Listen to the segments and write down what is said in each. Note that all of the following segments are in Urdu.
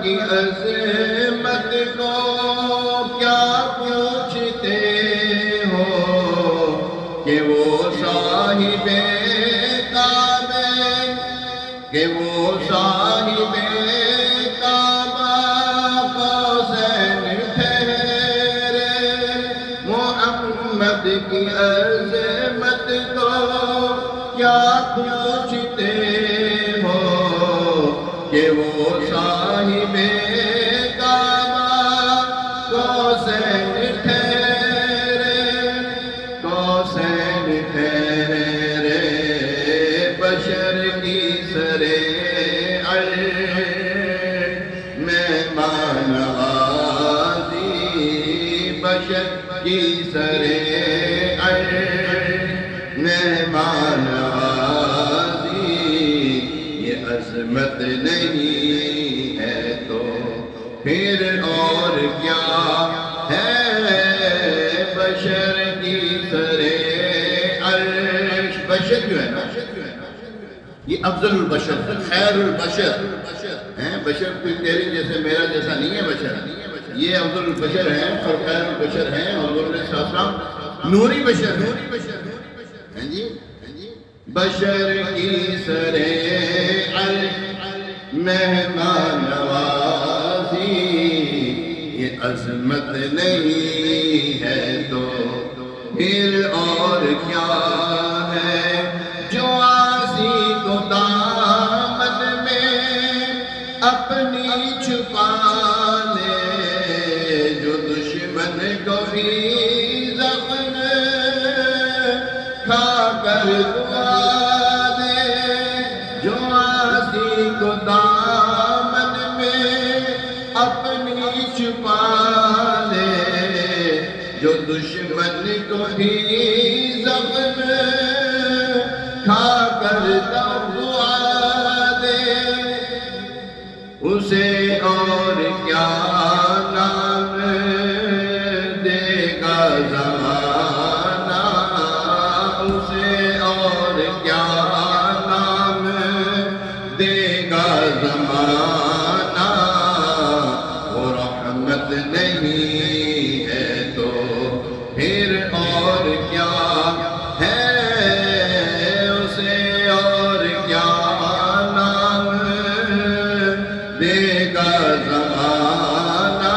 کی عظمت کو کیا پوچھتے ہو کہ وہ صاحب کعبہ کہ وہ صاحب کعبہ قوسین ٹھہرے محمد کی عظمت کو کیا پوچھتے ہو کہ وہ صاحب کعبہ قوسین ٹھہرے بشر کی سرے مہمان نوازی بشر کی سرے مہمان نوازی یہ عظمت نہیں ہے تو پھر اور کیا ہے بشر کی سرے عرش بشر جو ہے نا یہ افضل البشر خیر البشر بشر کوئی تیرے جیسے میرا جیسا نہیں ہے بشر یہ افضل البشر ہیں اور خیر البشر ہیں حضور صلی اللہ علیہ وسلم نوری بشر ہیں جی بشر کی سرے مہمان نوازی یہ عظمت نہیں ہے تو پھر اور کیا ہے جو آسی کو دامن میں اپنی چھپا لے جو دشمن کو بھی زخم کھا کر دعا دے جو آسی کو دامن میں اپنی چھپا لے جو دشمن کو بھی زخم کھا کر دعا دے اسے اور کیا نام دے گا زمانہ اسے اور کیا نام دے گا زمانہ وہ رحمت نہیں ہے تو پھر اور کیا ہے اسے اور کیا نام دے گا زمانہ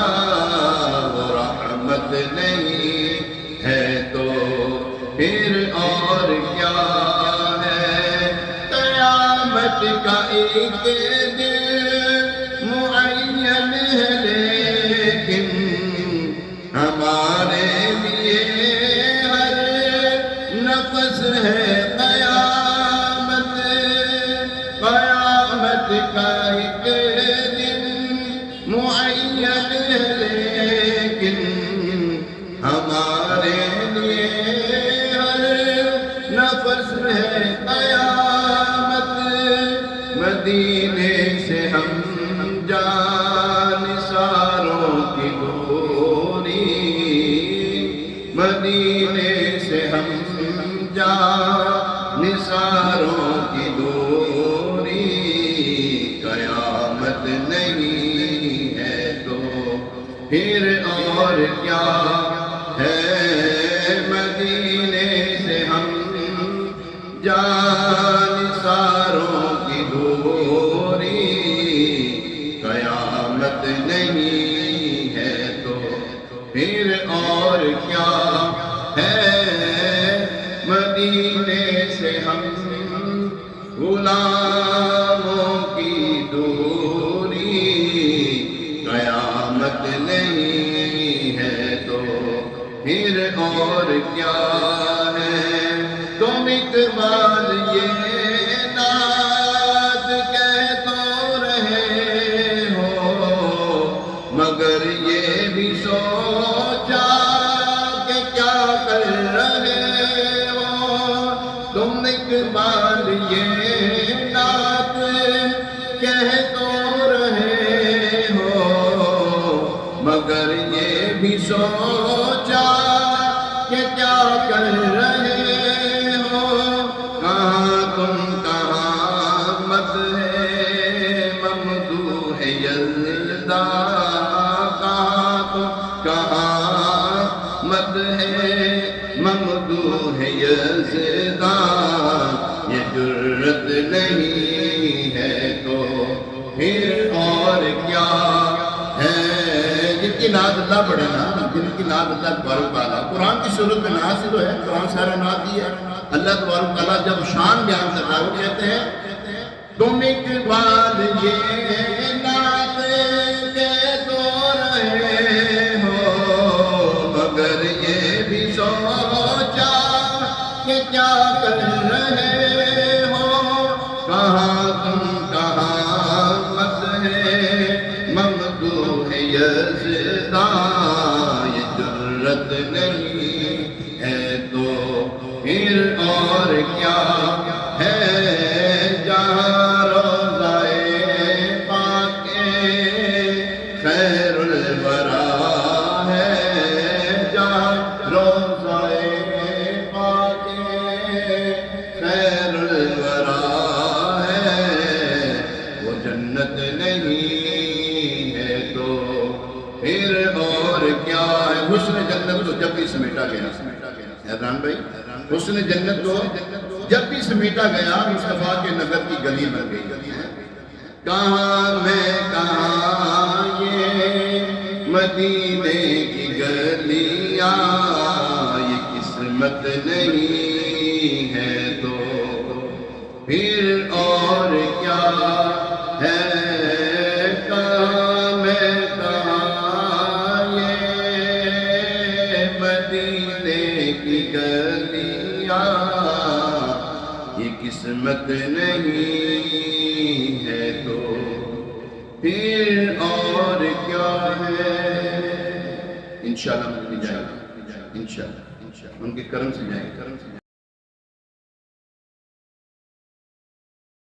وہ رحمت نہیں ہے تو پھر اور کیا ہے قیامت کا ایک دن معین ہے لیکن ہمارے لیے ہر نفس ہے قیامت کا ایک دن معین ہے لیکن ہمارے لیے ہر نفس ہے قیامت مدینے سے ہم جان ساروں کی دوری مدینے سے ہم جان ساروں کی دوری قیامت نہیں ہے تو پھر اور کیا ہے مدینے سے ہم جان ساروں کی دوری قیامت نہیں ہے تو پھر اور کیا ہے مدینے سے ہم غلاموں کی دوری قیامت نہیں ہے تو پھر اور کیا ہے تم اقبال یہ نعت کہہ تو رہے ہو مگر یہ بھی سوچا کہ ناز اللہ پڑھے نا، جن کی ناز اللہ تبارک تعالیٰ قرآن کی صورت میں ناز ہے، قرآن سارا ناز ہی ہے۔ اللہ تبارک تعالیٰ جب شان بیان کرتا ہے وہ کہتے ہیں تم اقبال یہ ناز کے دو رہے ہو، مگر یہ بھی سوچا کہ کیا کر رہے ہو، کہاں تم کہاں مت ہے ممدوح یزداں، یہ جرت نہیں ہے تو پھر اور کیا ہے، جہاں روضائے پاک خیر الورا ہے، جہاں روضائے پاک خیر الورا ہے، وہ جنت نہیں ہے تو پھر اور کیا ہے۔ حسن جنت تو جب بھی سمیٹا گیا، حیران بھائی، حسن جنت کو جب بھی سمیٹا گیا مصطفیٰ کے نگر کی گلی بن گئی۔ کہاں میں کہاں یہ مدینے کی گلیاں، یہ قسمت نہیں ہے تو پھر اور کیا ہے، کہاں میں کہاں یہ مدینے کی گلیاں، یہ قسمت نہیں ہے تو پھر اور کیا ہے۔ انشاءاللہ مل جائے گا، انشاءاللہ ان کے کرم سے جائیں گے۔